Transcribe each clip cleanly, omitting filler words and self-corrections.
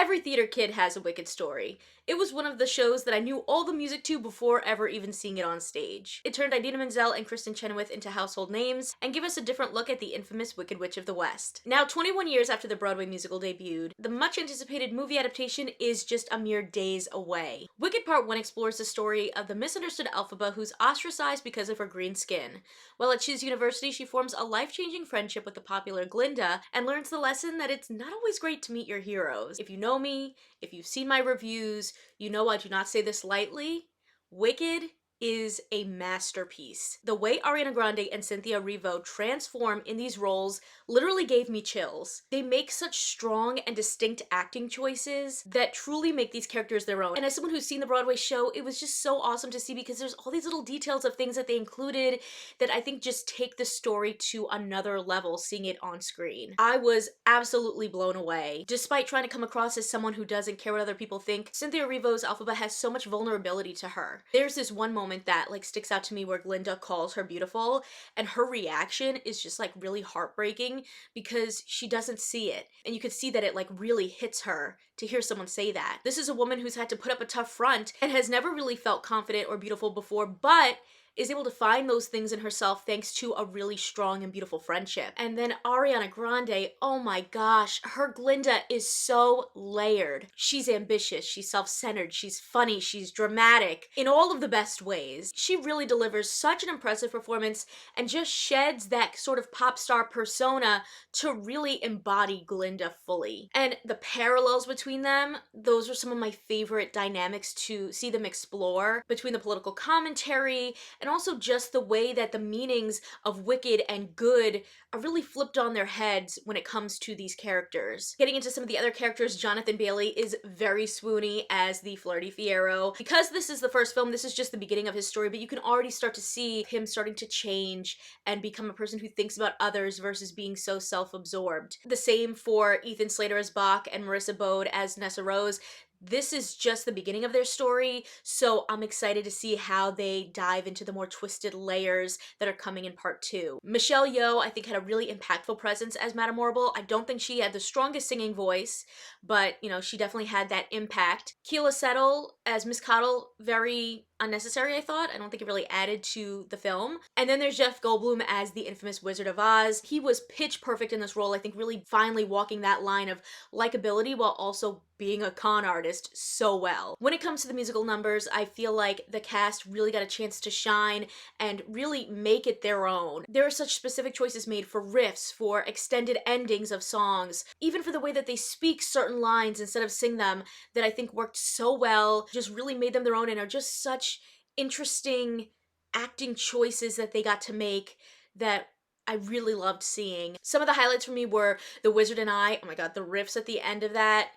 Every theater kid has a Wicked story. It was one of the shows that I knew all the music to before ever even seeing it on stage. It turned Idina Menzel and Kristen into household names, and gave us a different look at the infamous Wicked Witch of the West. Now, 21 years after the Broadway musical debuted, the much-anticipated movie adaptation is just a mere days away. Wicked Part 1 explores the story of the misunderstood Elphaba who's ostracized because of her green skin. While at Shiz University, she forms a life-changing friendship with the popular Glinda, and learns the lesson that it's not always great to meet your heroes. If you know me, if you've seen my reviews, you know I do not say this lightly. Wicked is a masterpiece. The way Ariana Grande and Cynthia Erivo transform in these roles literally gave me chills. They make such strong and distinct acting choices that truly make these characters their own. And as someone who's seen the Broadway show, it was just so awesome to see because there's all these little details of things that they included that I think just take the story to another level seeing it on screen. I was absolutely blown away. Despite trying to come across as someone who doesn't care what other people think, Cynthia Erivo's Elphaba has so much vulnerability to her. There's this one moment that sticks out to me where Glinda calls her beautiful, and her reaction is just really heartbreaking because she doesn't see it, and you could see that it really hits her to hear someone say that. This is a woman who's had to put up a tough front and has never really felt confident or beautiful before, but is able to find those things in herself thanks to a really strong and beautiful friendship. And then Ariana Grande, oh my gosh, her Glinda is so layered. She's ambitious, she's self-centered, she's funny, she's dramatic, in all of the best ways. She really delivers such an impressive performance and just sheds that sort of pop star persona to really embody Glinda fully. And the parallels between them, those are some of my favorite dynamics to see them explore, between the political commentary and also just the way that the meanings of wicked and good are really flipped on their heads when it comes to these characters. Getting into some of the other characters, Jonathan Bailey is very swoony as the flirty Fiyero. Because this is the first film, this is just the beginning of his story, but you can already start to see him starting to change and become a person who thinks about others versus being so self-absorbed. The same for Ethan Slater as Bach and Marissa Bode as Nessa Rose. This is just the beginning of their story, so I'm excited to see how they dive into the more twisted layers that are coming in part 2. Michelle Yeoh, I think, had a really impactful presence as Madame Morrible. I don't think she had the strongest singing voice, but, she definitely had that impact. Keela Settle as Miss Cottle, very unnecessary, I thought. I don't think it really added to the film. And then there's Jeff Goldblum as the infamous Wizard of Oz. He was pitch perfect in this role, I think, really finally walking that line of likability while also being a con artist so well. When it comes to the musical numbers, I feel like the cast really got a chance to shine and really make it their own. There are such specific choices made for riffs, for extended endings of songs, even for the way that they speak certain lines instead of sing them, that I think worked so well, just really made them their own and are just such interesting acting choices that they got to make that I really loved seeing. Some of the highlights for me were The Wizard and I. Oh my god, the riffs at the end of that,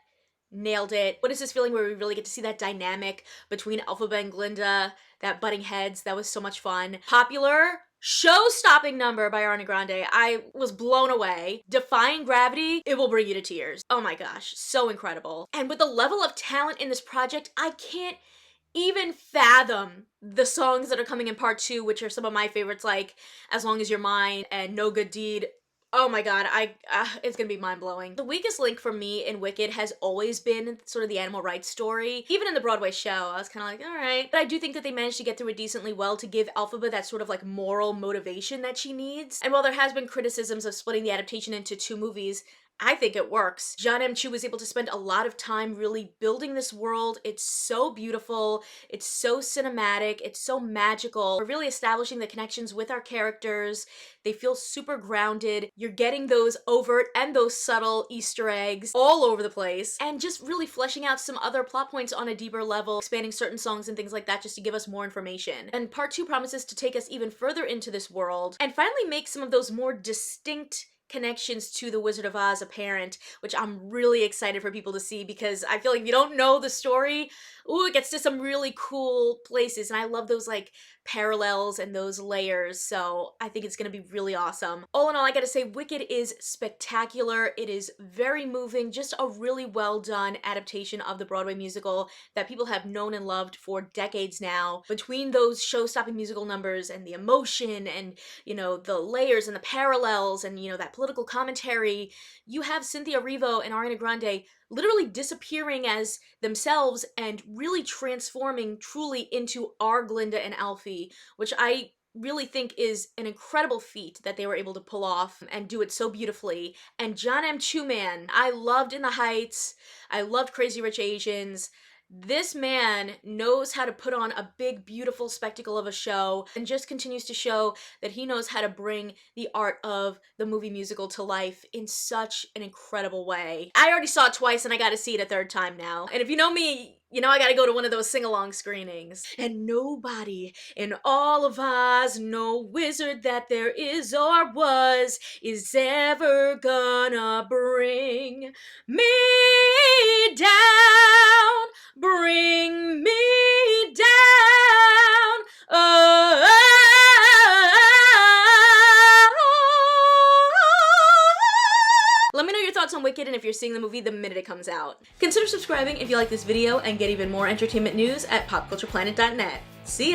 nailed it. What is this feeling where we really get to see that dynamic between Elphaba and Glinda, that butting heads, that was so much fun. Popular Showstopping number by Ariana Grande. I was blown away. Defying Gravity, it will bring you to tears. Oh my gosh, so incredible. And with the level of talent in this project, I can't even fathom the songs that are coming in part 2, which are some of my favorites, like As Long As You're Mine and No Good Deed. Oh my god, it's gonna be mind-blowing. The weakest link for me in Wicked has always been sort of the animal rights story. Even in the Broadway show, I was kind of like, alright. But I do think that they managed to get through it decently well to give Elphaba that sort of moral motivation that she needs. And while there has been criticisms of splitting the adaptation into 2 movies, I think it works. John M. Chu was able to spend a lot of time really building this world. It's so beautiful, it's so cinematic, it's so magical. We're really establishing the connections with our characters. They feel super grounded. You're getting those overt and those subtle Easter eggs all over the place, and just really fleshing out some other plot points on a deeper level, expanding certain songs and things like that just to give us more information. And part 2 promises to take us even further into this world and finally make some of those more distinct connections to the Wizard of Oz apparent, which I'm really excited for people to see because I feel like if you don't know the story, ooh, it gets to some really cool places, and I love those parallels and those layers, so I think it's gonna be really awesome. All in all, I gotta say, Wicked is spectacular. It is very moving, just a really well done adaptation of the Broadway musical that people have known and loved for decades now. Between those show-stopping musical numbers and the emotion and, the layers and the parallels and, that political commentary. You have Cynthia Erivo and Ariana Grande literally disappearing as themselves and really transforming truly into our Glinda and Alfie, which I really think is an incredible feat that they were able to pull off and do it so beautifully. And John M. Chu Man, I loved In the Heights, I loved Crazy Rich Asians. This man knows how to put on a big, beautiful spectacle of a show and just continues to show that he knows how to bring the art of the movie musical to life in such an incredible way. I already saw it twice and I gotta see it a third time now. And if you know me, you know I gotta go to one of those sing-along screenings. And nobody in all of Oz, no wizard that there is or was, is ever gonna bring me down. Bring me down. Oh. Let me know your thoughts on Wicked and if you're seeing the movie the minute it comes out. Consider subscribing if you like this video and get even more entertainment news at popcultureplanet.net. See ya!